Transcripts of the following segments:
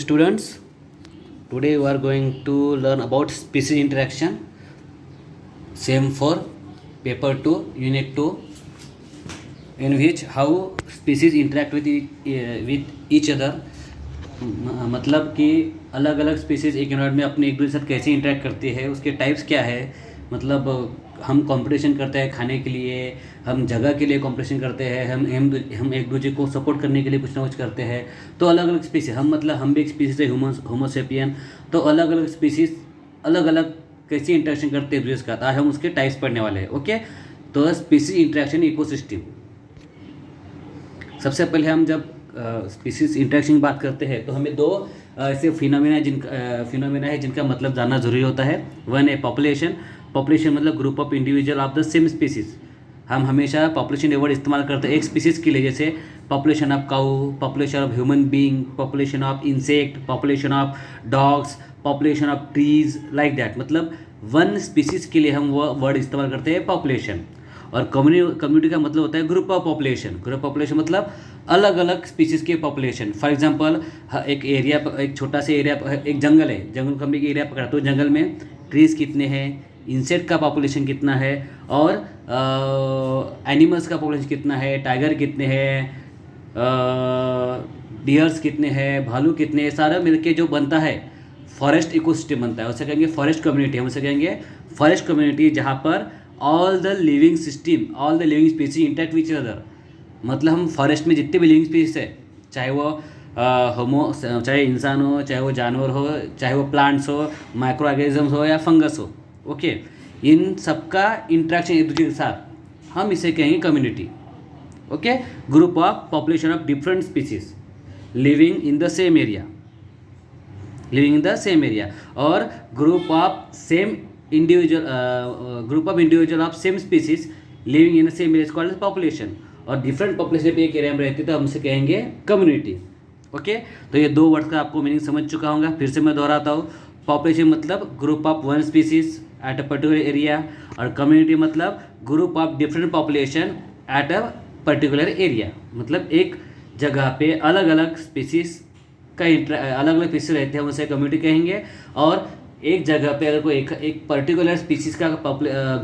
Students, today we are going to learn about species interaction. Same for paper 2, unit 2, in which how species interact with each other. मतलब कि अलग अलग species एक environment में अपने एक दूसरे के साथ कैसे इंटरेक्ट करती है, उसके टाइप्स क्या है। मतलब हम कंपटीशन करते हैं खाने के लिए, हम जगह के लिए कंपटीशन करते हैं, हम एक दूसरे को सपोर्ट करने के लिए कुछ ना कुछ करते हैं। तो अलग अलग स्पीसीज हम भी एक स्पीसीज है, होमोसेपियन। तो अलग अलग स्पीसीज अलग अलग कैसे इंटरेक्शन करते हैं एक दूसरे के साथ, आज हम उसके टाइप्स पढ़ने वाले हैं। ओके, तो स्पीसीज इंटरेक्शन इकोसिस्टम। सबसे पहले हम जब स्पीसीज इंटरेक्शन की बात करते हैं तो हमें दो ऐसे फिनोमेना है जिनका मतलब जानना जरूरी होता है। वन है पॉपुलेशन। पॉपुलेशन मतलब group of individual of the same species. हम हमेशा पॉपुलेशन वर्ड इस्तेमाल करते हैं एक स्पीसीज के लिए, जैसे population of cow, population of human being, population of insect, population of dogs, population of trees, like that. मतलब वन स्पीसीज के लिए हम वो वर्ड इस्तेमाल करते हैं पॉपुलेशन। और कम्युनिटी का मतलब होता है group of population. Group population मतलब अलग अलग स्पीसीज के पॉपुलेशन। फॉर एग्जांपल एक एरिया, एक छोटा सा एरिया, एक जंगल है, जंगल का हम एक एरिया पकड़ा तो जंगल में ट्रीज कितने हैं, इंसेक्ट का पॉपुलेशन कितना है, और एनिमल्स का पॉपुलेशन कितना है, टाइगर कितने हैं, डियर्स कितने हैं, भालू कितने हैं, सारा मिलके जो बनता है फॉरेस्ट इकोसिस्टम बनता है। उसे कहेंगे फॉरेस्ट कम्युनिटी। हम उसे कहेंगे फॉरेस्ट कम्युनिटी, जहाँ पर all the living species interact which other. मतलब हम फॉरेस्ट में जितने भी लिविंग स्पीसीज है, चाहे वो चाहे इंसान हो, चाहे वो जानवर हो, चाहे वो प्लांट्स हो, माइक्रो ऑर्गेनिजम्स हो या फंगस हो, ओके, इन सबका इंटरेक्शन एक दूसरे के साथ, हम इसे कहेंगे community. Okay, group of population of different species living in the same area, और group of individual of same species living in the same area called population. और डिफरेंट पॉपुलेशन पे एक एरिया में रहती है तो हम उसे कहेंगे कम्युनिटी। ओके, तो ये दो वर्ड का आपको मीनिंग समझ चुका होगा। फिर से मैं दोहराता हूँ। पॉपुलेशन मतलब group of one species at a particular area, और कम्युनिटी मतलब group of different population at a particular area. मतलब एक जगह पे अलग अलग स्पीसीज का अलग अलग स्पीसीज रहते हैं, उसे कम्युनिटी कहेंगे। और एक जगह पे अगर कोई एक पर्टिकुलर स्पीसीज का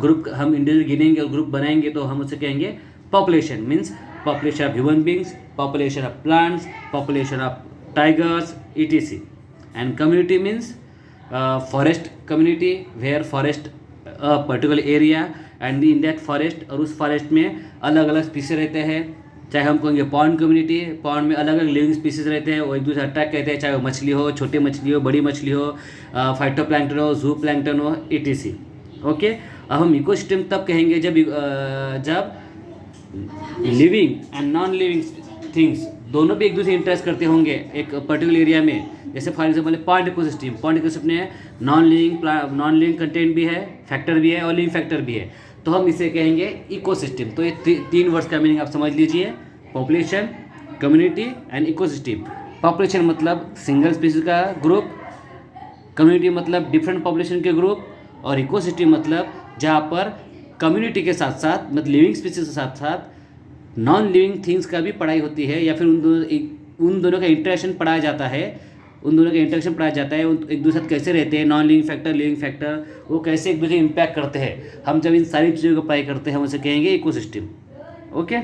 ग्रुप हम इंडिविजुअल गिनेंगे और ग्रुप बनाएंगे तो हम उसे कहेंगे population. Means population of human beings, population of plants, population of tigers, etc. And community means forest community, where forest particular area and in that forest, और उस फॉरेस्ट में अलग अलग स्पीसीज रहते हैं। चाहे हम कहेंगे पॉन्ड कम्युनिटी, पॉन्ड में अलग अलग लिविंग स्पीसीज रहते हैं, वो एक दूसरे अट्रैक्ट करते हैं, चाहे वो मछली हो, छोटी मछली हो, बड़ी मछली हो, फाइटोप्लैंक्टन हो, जू प्लैंक्टन हो, etc. ओके, अब हम इकोसिस्टम तब कहेंगे जब living and non living things दोनों भी एक दूसरे इंटरेक्ट करते होंगे एक पर्टिकुलर एरिया में। जैसे फॉर एग्जांपल पॉन्ड इकोसिस्टम में नॉन लिविंग कंटेंट भी है, फैक्टर भी है, और लिविंग फैक्टर भी है, तो हम इसे कहेंगे इकोसिस्टम। तो ये तीन वर्ड्स का मीनिंग आप समझ लीजिए, population, community and ecosystem. Population मतलब सिंगल स्पीसीज का ग्रुप, कम्युनिटी मतलब डिफरेंट पॉपुलेशन के ग्रुप, और इकोसिस्टम मतलब जहाँ पर कम्युनिटी के साथ साथ मतलब लिविंग स्पीसीज के साथ साथ नॉन लिविंग थिंग्स का भी पढ़ाई होती है, या फिर उन दोनों का इंटरेक्शन पढ़ाया जाता है। एक दूसरे साथ कैसे रहते हैं, non living factor, living factor, वो कैसे एक दूसरे इम्पैक्ट करते हैं। हम जब इन सारी चीज़ों को पढ़ाई करते हैं हम उसे कहेंगे ecosystem. Okay,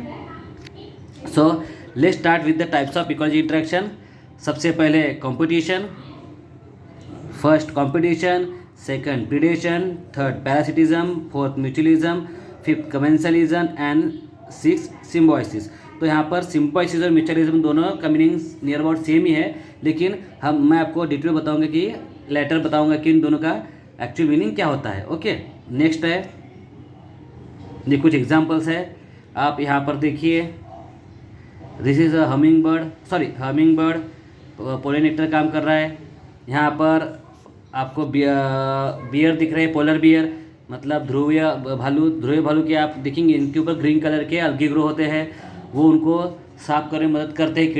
so let's start with the types of ecology interaction. सबसे पहले competition, first competition, second predation, third parasitism, fourth mutualism, fifth commensalism and six symbiosis. तो यहाँ पर सिम्बायोसिस और म्यूचुअलिज्म दोनों का मीनिंग नियर अबाउट सेम ही है, लेकिन मैं आपको डिटेल बताऊंगा कि लेटर बताऊंगा कि इन दोनों का एक्चुअल मीनिंग क्या होता है। ओके, नेक्स्ट है, ये कुछ एग्जांपल्स है, आप यहाँ पर देखिए। This is a humming bird pollinator काम कर रहा है। यहाँ पर आपको बियर दिख रहे हैं, पोलर बियर मतलब ध्रुवीय भालू के आप देखेंगे, इनके ऊपर ग्रीन कलर के अलगे ग्रो होते हैं, वो उनको साफ करने में मदद करते हैं।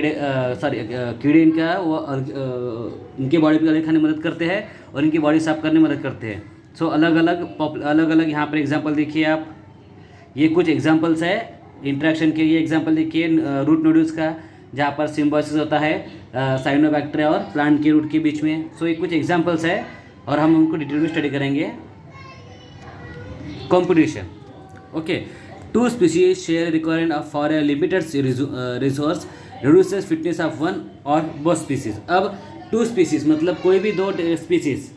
कीड़े इनके बॉडी पे खाने में मदद करते हैं और इनकी बॉडी साफ करने में मदद करते हैं। सो अलग अलग यहाँ पर एग्जांपल देखिए आप, ये कुछ एग्जांपल्स है इंटरेक्शन के। ये एग्जांपल देखिए रूट नोड्यूल्स का, जहाँ पर सिम्बायोसिस होता है साइनोबैक्टीरिया और प्लांट के रूट के बीच में। सो ये कुछ एग्जांपल्स है और हम उनको डिटेल में स्टडी करेंगे। Competition, okay, two species share requirement for a limited resource reduces fitness of one और बोथ स्पीसीज। अब टू स्पीसीज मतलब कोई भी दो स्पीसीज,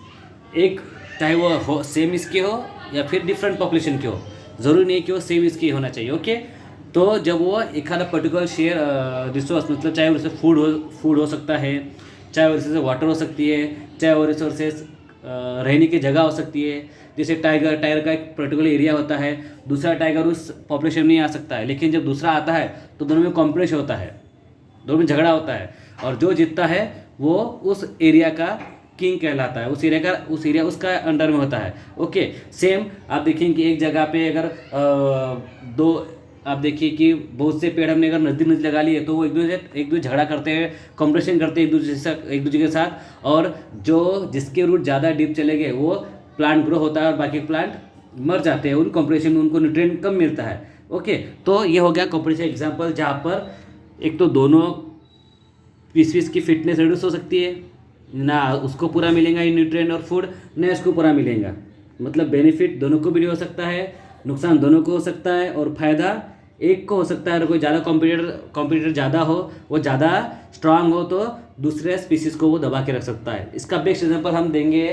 एक चाहे वो हो सेम इसके हो या फिर डिफरेंट पॉपुलेशन के हो, ज़रूरी नहीं कि वो सेम इसकी होना चाहिए, ओके। तो जब वो एक आधा पर्टिकुलर शेयर रिसोर्स, मतलब चाहे उससे फूड हो सकता है, चाहे वो रिसोर्स वाटर हो सकती है, चाहे वो रिसोर्सेज रहने की जगह हो सकती है। जैसे टाइगर का एक पर्टिकुलर एरिया होता है, दूसरा टाइगर उस पॉपुलेशन में नहीं आ सकता है, लेकिन जब दूसरा आता है तो दोनों में कॉम्पिटिशन होता है, दोनों में झगड़ा होता है, और जो जीतता है वो उस एरिया का किंग कहलाता है, उस एरिया उसका अंडर में होता है, ओके। सेम आप देखेंगे कि एक जगह पे अगर दो, आप देखिए कि बहुत से पेड़ हमने अगर नज़दीक लगा लिए तो वो एक दूसरे झगड़ा करते हैं, कॉम्पिटिशन करते हैं एक दूसरे के साथ, और जो जिसके रूट ज़्यादा डीप चले गए वो प्लांट ग्रो होता है और बाकी प्लांट मर जाते हैं, उन कॉम्पिटिशन में उनको न्यूट्रिएंट कम मिलता है, ओके। तो ये हो गया कॉम्पिटिशन एग्जाम्पल, जहाँ पर एक तो दोनों स्पीशीज की फिटनेस रिड्यूस हो सकती है, ना उसको पूरा मिलेगा ये न्यूट्रिएंट और फूड, ना इसको पूरा मिलेगा, मतलब बेनिफिट दोनों को भी नहीं हो सकता है, नुकसान दोनों को हो सकता है, और फायदा एक को हो सकता है। और कोई ज़्यादा कॉम्पिटिटर ज़्यादा हो, वो ज़्यादा स्ट्रांग हो तो दूसरे स्पीसीज को वो दबा के रख सकता है। इसका बेस्ट एग्जांपल हम देंगे,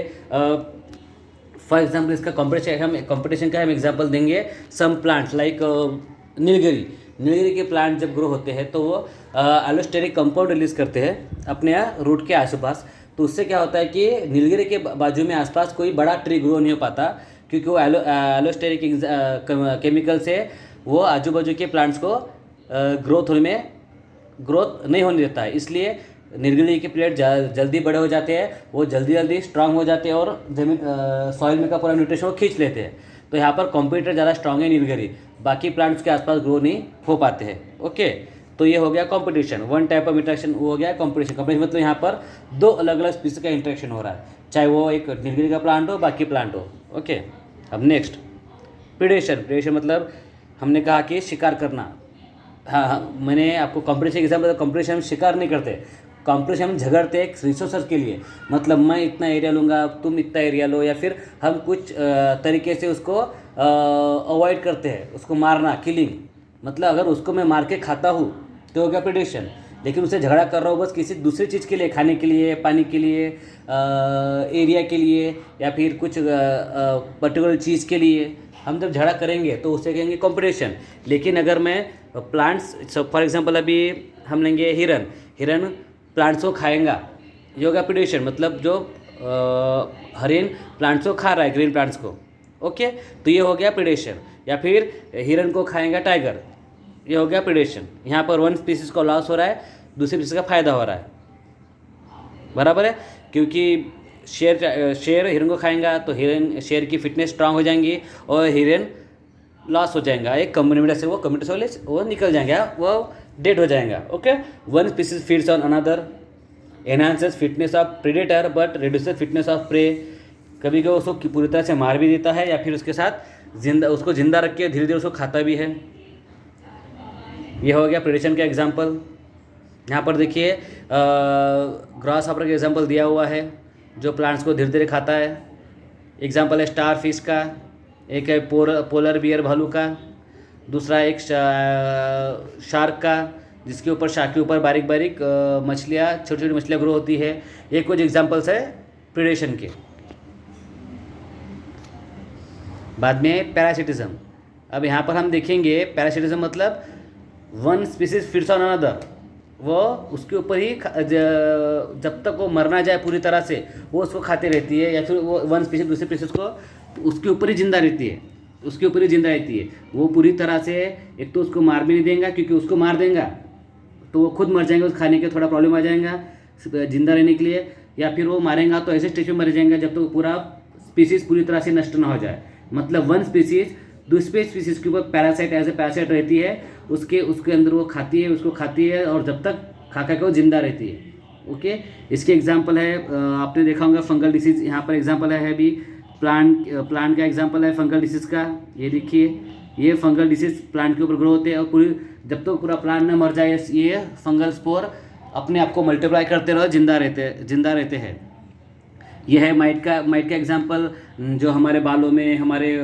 फॉर एग्जांपल इसका कंपटीशन का हम एग्जांपल देंगे सम प्लांट्स लाइक नीलगिरी के प्लांट जब ग्रो होते हैं तो वो एलोस्टेरिक कंपाउंड रिलीज करते हैं अपने रूट के आसपास। तो उससे क्या होता है कि नीलगिरी के बाजू में आसपास कोई बड़ा ट्री ग्रो नहीं हो पाता, क्योंकि वो एलोस्टेरिक केमिकल से वो आजू बाजू के प्लांट्स को ग्रोथ नहीं होने देता है। इसलिए नीलगिरी के प्लेट जल्दी बड़े हो जाते हैं, वो जल्दी स्ट्रांग हो जाते हैं और जमीन सॉइल में का पूरा न्यूट्रिशन वो खींच लेते हैं। तो यहाँ पर कॉम्पिटिटर ज़्यादा स्ट्रांग है नीलगिरी, बाकी प्लांट्स के आसपास ग्रो नहीं हो पाते हैं, ओके। तो ये हो गया competition, one type of interaction, वो हो गया कंपटीशन मतलब यहाँ पर दो अलग अलग स्पीसीज का इंटरेक्शन हो रहा है, चाहे वो एक नीलगिरी का प्लांट हो बाकी प्लांट हो, ओके। अब नेक्स्ट प्रेडेशन मतलब हमने कहा कि शिकार करना। हाँ, मैंने आपको कंपटीशन के एग्जाम्पल, कंपटीशन हम शिकार नहीं करते, कंपटीशन हम झगड़ते एक रिसोर्स के लिए, मतलब मैं इतना एरिया लूँगा तुम इतना एरिया लो, या फिर हम कुछ तरीके से उसको अवॉइड करते हैं, उसको मारना, किलिंग, मतलब अगर उसको मैं मार के खाता हूँ तो हो गया प्रेडेशन, लेकिन उससे झगड़ा कर रहा हूँ बस किसी दूसरी चीज़ के लिए, खाने के लिए, पानी के लिए, एरिया के लिए, या फिर कुछ पर्टिकुलर चीज़ के लिए हम जब झगड़ा करेंगे तो उसे कहेंगे कंपटीशन। लेकिन अगर मैं प्लांट्स, फॉर एग्जांपल अभी हम लेंगे हिरन प्लांट्स को खाएगा, ये होगा प्रेडेशन, मतलब जो हरिन प्लांट्स को खा रहा है, ग्रीन प्लांट्स को, ओके, तो ये हो गया प्रेडेशन। या फिर हिरन को खाएगा टाइगर, ये हो गया प्रेडेशन। यहाँ पर वन स्पीसीज को लॉस हो रहा है, दूसरी स्पीसीज का फायदा हो रहा है, बराबर है, क्योंकि शेर हिरन को खाएगा तो शेर की फिटनेस स्ट्रांग हो जाएंगी और हिरन लॉस हो जाएगा, एक कम्युनिटी से वो निकल जाएंगे, वो डेड हो जाएगा, okay. One species feeds on another, enhances fitness of predator but reduces fitness of prey. कभी कभी उसको पूरी तरह से मार भी देता है, या फिर उसके साथ उसको जिंदा रख के धीरे धीरे उसको खाता भी है। ये हो गया प्रेडेशन का एग्जाम्पल। यहाँ पर देखिए ग्रास हॉपर का एग्जाम्पल दिया हुआ है, जो प्लांट्स को धीरे धीरे खाता है। एग्जाम्पल है स्टार फिश का, एक है पोलर बियर भालू का, दूसरा एक शार्क का, जिसके ऊपर शार्क के ऊपर बारीक बारीक मछलियाँ, छोटी छोटी मछलियाँ ग्रो होती है। ये कुछ एग्जाम्पल्स है प्रेडेशन के। बाद में पैरासिटिज्म। अब यहाँ पर हम देखेंगे पैरासिटिज्म मतलब one species feeds on another, वो उसके ऊपर ही जब तक वो मर ना जाए पूरी तरह से वो उसको खाते रहती है, या फिर वो वन स्पीसीज दूसरे स्पीसीज को उसके ऊपर ही जिंदा रहती है, वो पूरी तरह से एक तो उसको मार भी नहीं देगा, क्योंकि उसको मार देगा तो वो खुद मर जाएंगे, उस खाने के थोड़ा प्रॉब्लम आ जाएगा जिंदा रहने के लिए, या फिर वो मारेगा तो ऐसे स्टेज में मर जाएंगे जब तक तो पूरा स्पीसीज पूरी तरह से नष्ट ना हो जाए। मतलब वन स्पीसीज दूसरे स्पीसीज के ऊपर पैरासाइट एज ए पैरासाइट रहती है, उसके अंदर वो उसको खाती है और जब तक खा के वो जिंदा रहती है, ओके। इसके एग्जाम्पल है, आपने देखा होगा फंगल डिसीज, यहाँ पर एग्जाम्पल है भी प्लांट का एग्जाम्पल है फंगल डिसीज का। ये देखिए, ये फंगल डिसीज प्लांट के ऊपर ग्रो होते हैं और जब तक पूरा प्लांट न मर जाए ये फंगल स्पोर अपने आप को मल्टीप्लाई करते रहो, जिंदा रहते हैं। यह है माइट का एग्जाम्पल, जो हमारे बालों में, हमारे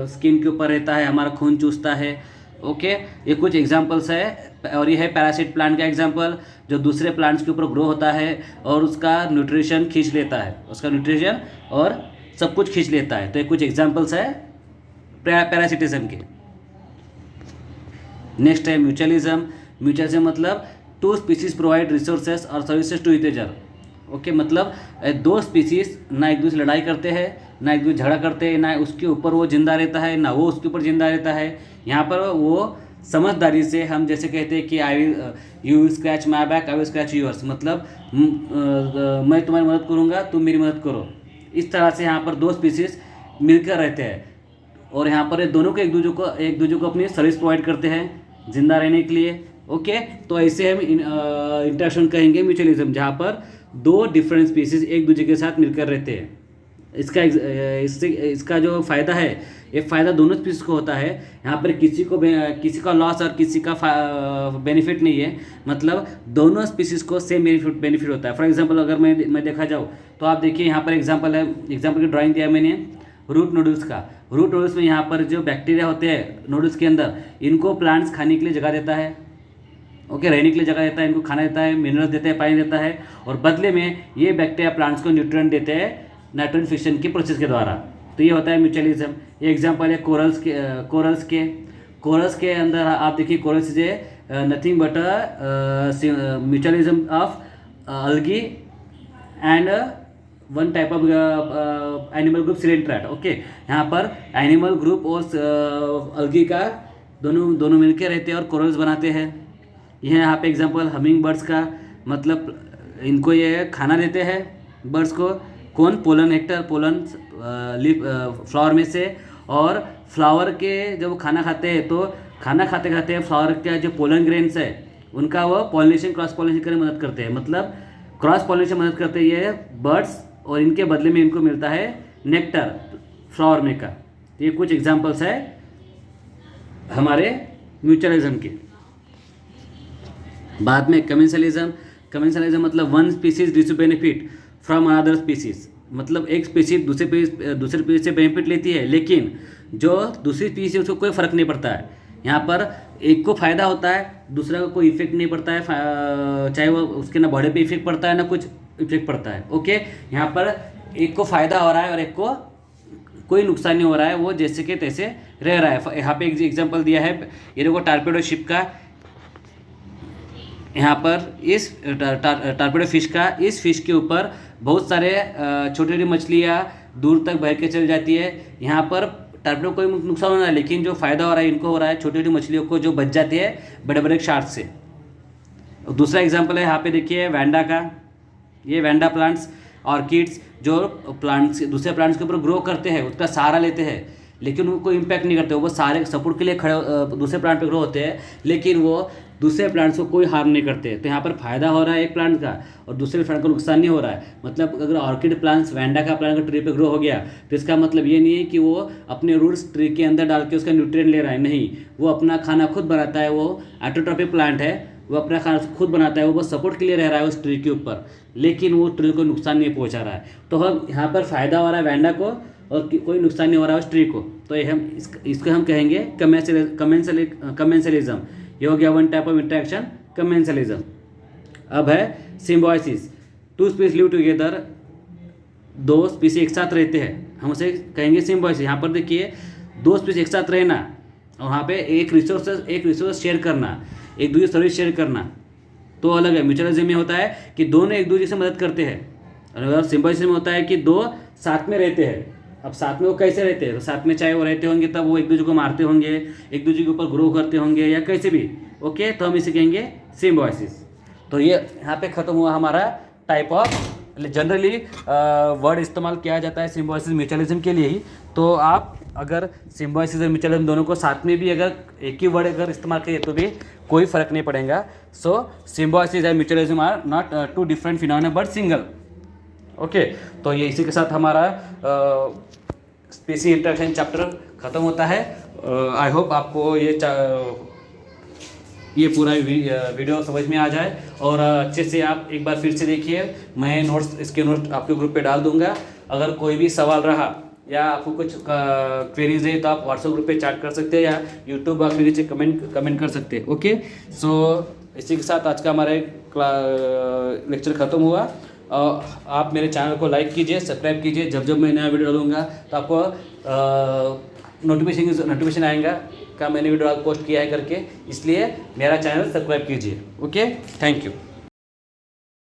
स्किन के ऊपर रहता है, हमारा खून चूसता है। ओके, ये कुछ एग्जांपल्स है। और ये है पैरासाइट प्लांट का एग्जांपल, जो दूसरे प्लांट्स के ऊपर ग्रो होता है और उसका न्यूट्रिशन खींच लेता है, उसका न्यूट्रिशन और सब कुछ खींच लेता है। तो ये कुछ एग्जांपल्स है पैरासिटिज्म के। नेक्स्ट है म्यूचुअलिज्म। म्यूचुअलिज्म मतलब टू स्पीसीज प्रोवाइड रिसोर्सेज और services to each other. Okay, मतलब दो स्पीसीज ना एक दूसरे लड़ाई करते हैं, ना एक दूसरे झगड़ा करते हैं, ना उसके ऊपर वो जिंदा रहता है, ना वो उसके ऊपर जिंदा रहता है। यहाँ पर वो समझदारी से, हम जैसे कहते हैं कि you will scratch my back, I will scratch yours, मतलब मैं तुम्हारी मदद करूँगा, तुम मेरी मदद करो। इस तरह से यहाँ पर दो स्पीसीज मिलकर रहते हैं और यहाँ पर दोनों को एक दूसरे को अपनी सर्विस प्रोवाइड करते हैं जिंदा रहने के लिए। ओके, तो ऐसे हम इंटरेक्शन कहेंगे म्यूचुअलिज्म, जहाँ पर दो डिफरेंट स्पीसीज एक दूसरे के साथ मिलकर रहते हैं। इसका जो फ़ायदा है, ये फ़ायदा दोनों स्पीसीज को होता है। यहाँ पर किसी का लॉस और किसी का बेनिफिट नहीं है, मतलब दोनों स्पीसीज को सेम बेनिफिट होता है। फॉर एग्जांपल अगर मैं देखा जाऊँ तो आप देखिए, यहाँ पर एग्जांपल की ड्राइंग दिया मैंने रूट नूडल्स का। रूट नूडल्स में यहाँ पर जो बैक्टीरिया होते हैं नूडल्स के अंदर, इनको प्लांट्स खाने के लिए जगह देता है। ओके, रहने के लिए जगह देता है, इनको खाना देता है, मिनरल्स देते हैं, पानी देता है, और बदले में ये बैक्टीरिया प्लांट्स को न्यूट्रिएंट देते हैं नाइट्रोजन फिक्शन की प्रोसेस के द्वारा। तो ये होता है म्यूचुअलिज्म। ये एग्जांपल है कोरल्स के अंदर आप देखिए, corals is nothing but mutualism of algae and one type of animal group coelenterate. Okay, यहाँ पर एनिमल ग्रुप और algae का दोनों मिलकर रहते हैं और कोरल्स बनाते हैं। यह यहाँ पे एग्जांपल हमिंग बर्ड्स का, मतलब इनको ये खाना देते हैं बर्ड्स को, कौन, पोलन नेक्टर, पोलन फ्लावर में से, और फ्लावर के जब खाना खाते हैं तो खाना खाते खाते फ्लावर का जो पोलन ग्रेन्स है उनका वो पॉलिनेशन, क्रॉस पॉलिनेशन करने में मदद करते हैं, मतलब क्रॉस पॉलिनेशन मदद करते हैं ये बर्ड्स, और इनके बदले में इनको मिलता है नेक्टर फ्लावर में का। ये कुछ एग्जांपल्स है हमारे म्यूचुअलिज्म के। बाद में कमेंसलिज्म मतलब one species receive benefit from another species, मतलब एक स्पीसीज दूसरे स्पीसीज से बेनिफिट लेती है, लेकिन जो दूसरी स्पीसीज उसको कोई फर्क नहीं पड़ता है। यहाँ पर एक को फ़ायदा होता है, दूसरा को कोई इफेक्ट नहीं पड़ता है, चाहे वो उसके ना बॉडी पे इफेक्ट पड़ता है ना कुछ इफेक्ट पड़ता है। ओके, यहाँ पर एक को फ़ायदा हो रहा है और एक को कोई नुकसान नहीं हो रहा है, वो जैसे के तैसे रह रहा है। यहाँ पे एग्जांपल दिया है, ये देखो टारपेडो शिप का। यहाँ पर इस टारपेडो फिश का, इस फिश के ऊपर बहुत सारे छोटी छोटी मछलियाँ दूर तक बह के चल जाती है। यहाँ पर टारपेडो को कोई नुकसान हो रहा है, लेकिन जो फ़ायदा हो रहा है इनको हो रहा है, छोटी छोटी मछलियों को जो बच जाती है बड़े बड़े शार्क से। दूसरा एग्जांपल है यहाँ पे देखिए वैंडा का। ये वैंडा प्लांट्स, ऑर्किड्स, जो प्लांट्स दूसरे प्लांट्स के ऊपर ग्रो करते हैं, उसका सहारा लेते हैं, लेकिन उनको इम्पैक्ट नहीं करते, वो सारे सपोर्ट के लिए खड़े दूसरे प्लांट पे ग्रो होते हैं, लेकिन वो दूसरे प्लांट्स को कोई हार्म नहीं करते। तो यहाँ पर फायदा हो रहा है एक प्लांट का और दूसरे प्लांट को नुकसान नहीं हो रहा है। मतलब अगर ऑर्किड प्लांट्स वैंडा का प्लांट का ट्री पे ग्रो हो गया तो इसका मतलब ये नहीं है कि वो अपने रूट्स ट्री के अंदर डाल के उसका न्यूट्रिएंट ले रहा है, नहीं, वो अपना खाना खुद बनाता है। वो ऑटोट्रॉपिक प्लांट है, वो अपना खाना खुद बनाता है, वो बस सपोर्ट के लिए रह रहा है उस ट्री के ऊपर, लेकिन वो ट्री को नुकसान नहीं पहुँचा रहा है। तो हम यहाँ पर फ़ायदा हो रहा है वैंडा को और कोई नुकसान नहीं हो रहा है उस ट्री को, तो ये हम इसको हम कहेंगे कमेंसलिज्म। ये हो गया one type of interaction, commensalism. अब है symbiosis. Two species live together, दो स्पीसीज एक साथ रहते हैं, हम उसे कहेंगे सिम्बायोसिस। यहाँ पर देखिए, दो स्पीसीज एक साथ रहना और वहाँ पे एक रिसोर्स शेयर करना, एक दूसरे सर्विस शेयर करना, तो अलग है। म्यूचुअलिज्म में होता है कि दोनों एक दूसरे से मदद करते हैं, और सिम्बायोसिस में होता है कि दो साथ में रहते हैं। अब साथ में वो कैसे रहते हैं, तो साथ में चाहे वो रहते होंगे तब वो एक दूसरे को मारते होंगे, एक दूसरे के ऊपर ग्रो करते होंगे या कैसे भी। ओके, तो हम इसे कहेंगे सिम्बायोसिस। तो ये यहाँ पे ख़त्म हुआ हमारा टाइप ऑफ, जनरली वर्ड इस्तेमाल किया जाता है सिम्बायोसिस म्यूचुअलिज्म के लिए ही। तो आप अगर सिम्बायोसिस और म्यूचुअलिज्म दोनों को साथ में भी अगर एक ही वर्ड अगर इस्तेमाल करिए तो भी कोई फ़र्क नहीं पड़ेगा। So symbiosis and mutualism are not two different phenomena but single. Okay, तो ये इसी के साथ हमारा स्पीसीज इंटरेक्शन चैप्टर ख़त्म होता है। आई होप आपको ये ये पूरा वीडियो समझ में आ जाए और अच्छे से आप एक बार फिर से देखिए। मैं नोट्स इसके नोट्स आपके ग्रुप पे डाल दूंगा। अगर कोई भी सवाल रहा या आपको कुछ क्वेरीज है तो आप व्हाट्सएप ग्रुप पे चैट कर सकते हैं या यूट्यूब आप नीचे कमेंट कर सकते हैं। ओके, सो इसी के साथ आज का हमारा लेक्चर ख़त्म हुआ। आप मेरे चैनल को लाइक कीजिए, सब्सक्राइब कीजिए। जब जब मैं नया वीडियो डालूंगा तो आपको नोटिफिकेशन आएगा का मैंने वीडियो पोस्ट किया है करके, इसलिए मेरा चैनल सब्सक्राइब कीजिए। Okay, thank you.